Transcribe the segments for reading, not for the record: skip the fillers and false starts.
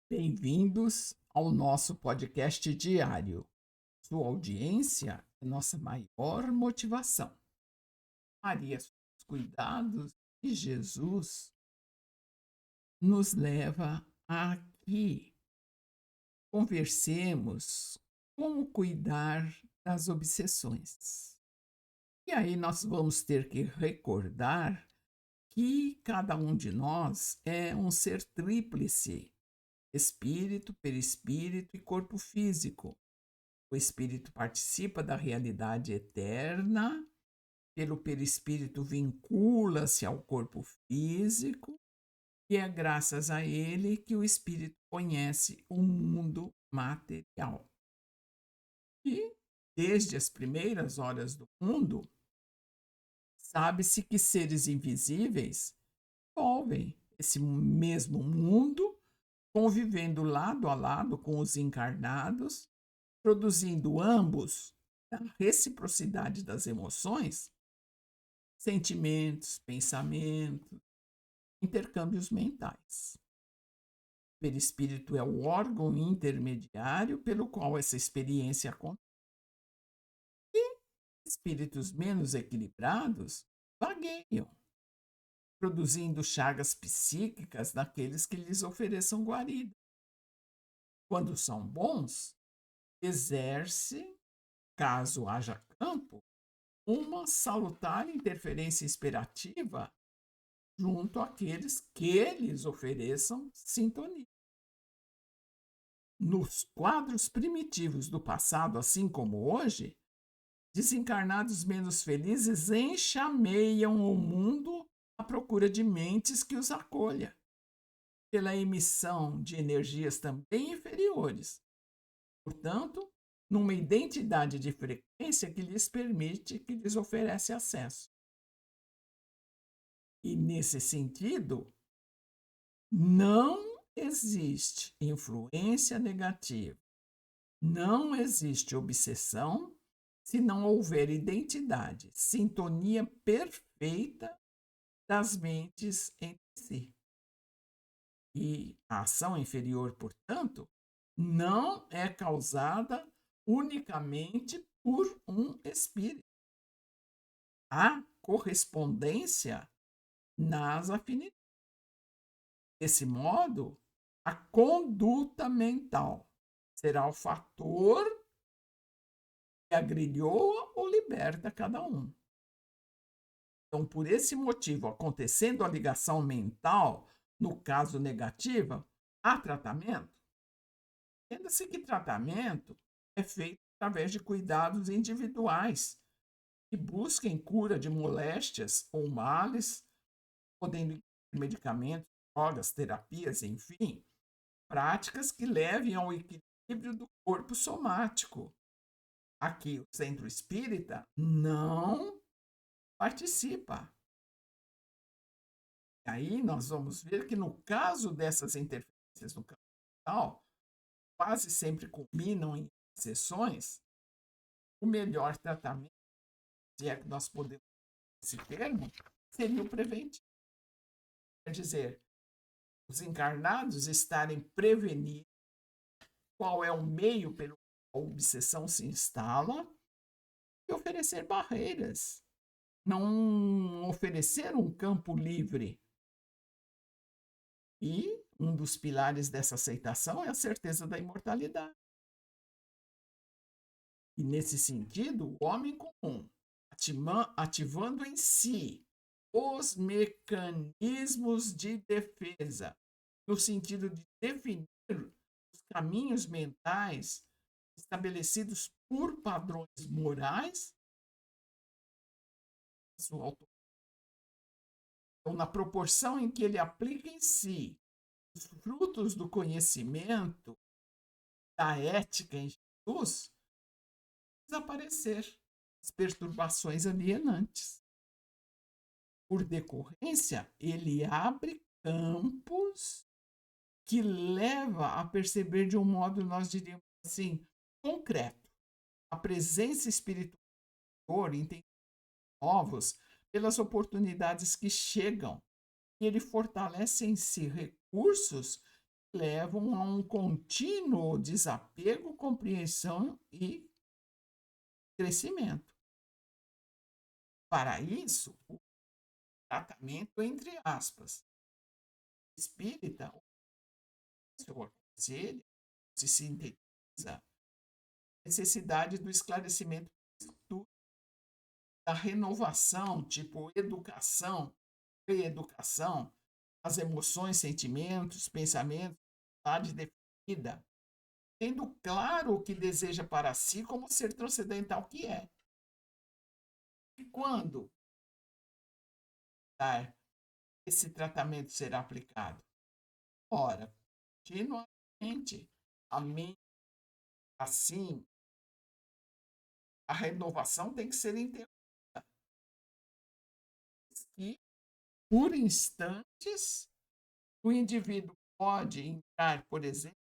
Bem-vindos ao nosso podcast diário. Sua audiência é nossa maior motivação. Maria, os cuidados de Jesus nos leva a que conversemos como cuidar das obsessões. E aí nós vamos ter que recordar que cada um de nós é um ser tríplice: espírito, perispírito e corpo físico. O espírito participa da realidade eterna, pelo perispírito vincula-se ao corpo físico, e é graças a ele que o espírito conhece o mundo material. E, desde as primeiras horas do mundo, sabe-se que seres invisíveis envolvem esse mesmo mundo, convivendo lado a lado com os encarnados, produzindo ambos a reciprocidade das emoções, sentimentos, pensamentos, intercâmbios mentais. O perispírito é o órgão intermediário pelo qual essa experiência acontece. E espíritos menos equilibrados vagueiam, produzindo chagas psíquicas naqueles que lhes ofereçam guarida. Quando são bons, exerce, caso haja campo, uma salutar interferência inspirativa junto àqueles que lhes ofereçam sintonia. Nos quadros primitivos do passado, assim como hoje, desencarnados menos felizes enxameiam o mundo à procura de mentes que os acolha, pela emissão de energias também inferiores. Portanto, numa identidade de frequência que lhes permite, que lhes oferece acesso. E, nesse sentido, não existe influência negativa, não existe obsessão se não houver identidade, sintonia perfeita das mentes entre si. E a ação inferior, portanto, não é causada unicamente por um espírito. Há correspondência nas afinidades. Desse modo, a conduta mental será o fator que agrilhoa ou liberta cada um. Então, por esse motivo, acontecendo a ligação mental, no caso negativa, há tratamento. Entenda-se que tratamento é feito através de cuidados individuais que busquem cura de moléstias ou males, podendo incluir medicamentos, drogas, terapias, enfim, práticas que levem ao equilíbrio do corpo somático. Aqui, o centro espírita não participa. E aí nós vamos ver que no caso dessas interferências no campo mental, quase sempre culminam em sessões, o melhor tratamento, se é que nós podemos usar esse termo, seria o preventivo. Quer dizer, os encarnados estarem prevenidos qual é o meio pelo qual a obsessão se instala e oferecer barreiras, não oferecer um campo livre. E um dos pilares dessa aceitação é a certeza da imortalidade. E nesse sentido, o homem comum, ativando em si os mecanismos de defesa, no sentido de definir os caminhos mentais estabelecidos por padrões morais, então, na proporção em que ele aplica em si os frutos do conhecimento, da ética em Jesus, desaparecer as perturbações alienantes. Por decorrência, ele abre campos que leva a perceber de um modo, nós diríamos assim, concreto, a presença espiritual em novos pelas oportunidades que chegam. E ele fortalece em si recursos que levam a um contínuo desapego, compreensão e crescimento. Para isso, o tratamento, entre aspas, espírita, o seu aconselho, se sintetiza a necessidade do esclarecimento da renovação, tipo educação, reeducação, as emoções, sentimentos, pensamentos, vontade definida, tendo claro o que deseja para si como ser transcendental que é. E quando esse tratamento será aplicado? Ora, continuamente, a mente, assim, a renovação tem que ser interrompida. E, por instantes, o indivíduo pode entrar, por exemplo,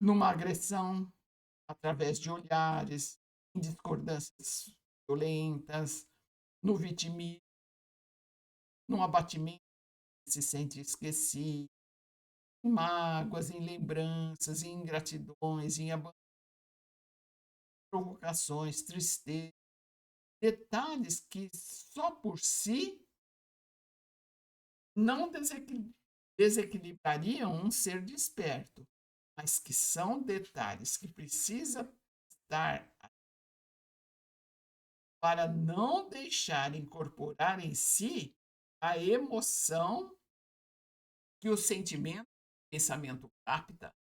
numa agressão através de olhares, em discordâncias violentas, no vitimismo, no abatimento que se sente esquecido, em mágoas, em lembranças, em ingratidões, em provocações, tristeza, detalhes que só por si não desequilibrariam um ser desperto, mas que são detalhes que precisa estar para não deixar incorporar em si a emoção que o sentimento, o pensamento capta,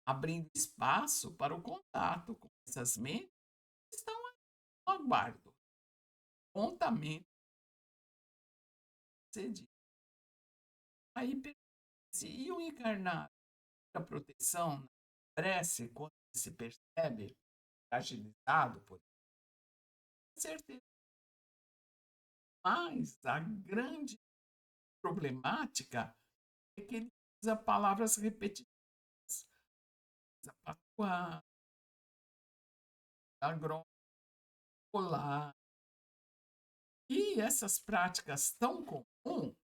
abrindo espaço para o contato com essas mentes que estão no aguardo, prontamente cedido. Aí, e o encarnado, a proteção, na prece, quando se percebe fragilizado, por certeza. Mas a grande problemática é que ele usa palavras repetitivas, usa patuá, grossa, colar. E essas práticas tão comuns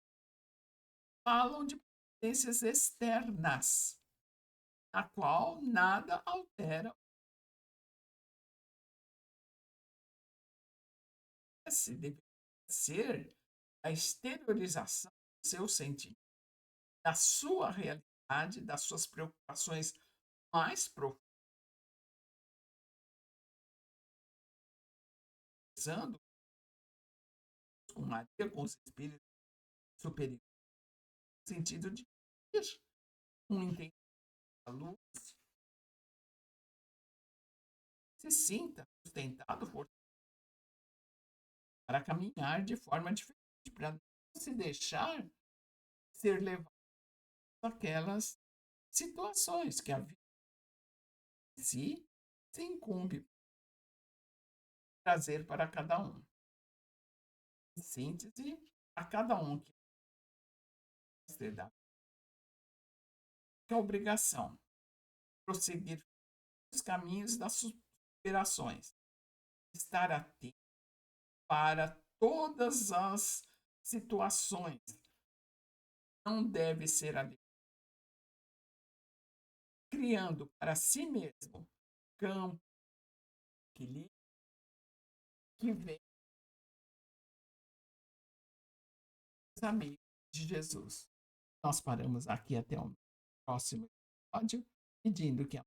falam de potências externas, a qual nada altera. Esse deveria ser a exteriorização do seu sentimento, da sua realidade, das suas preocupações mais profundas, com Maria, com os espíritos superiores, no sentido de ter um entendimento da luz, se sinta sustentado para caminhar de forma diferente, para não se deixar ser levado àquelas situações que a vida em si se incumbe de trazer para cada um. Em síntese, a cada um que dá a obrigação de prosseguir os caminhos das superações, estar atento para todas as situações, não deve ser ali, criando para si mesmo campo de equilíbrio que vem dos amigos de Jesus. Nós paramos aqui até o próximo episódio, pedindo que a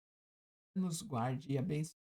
nos guarde e abençoe.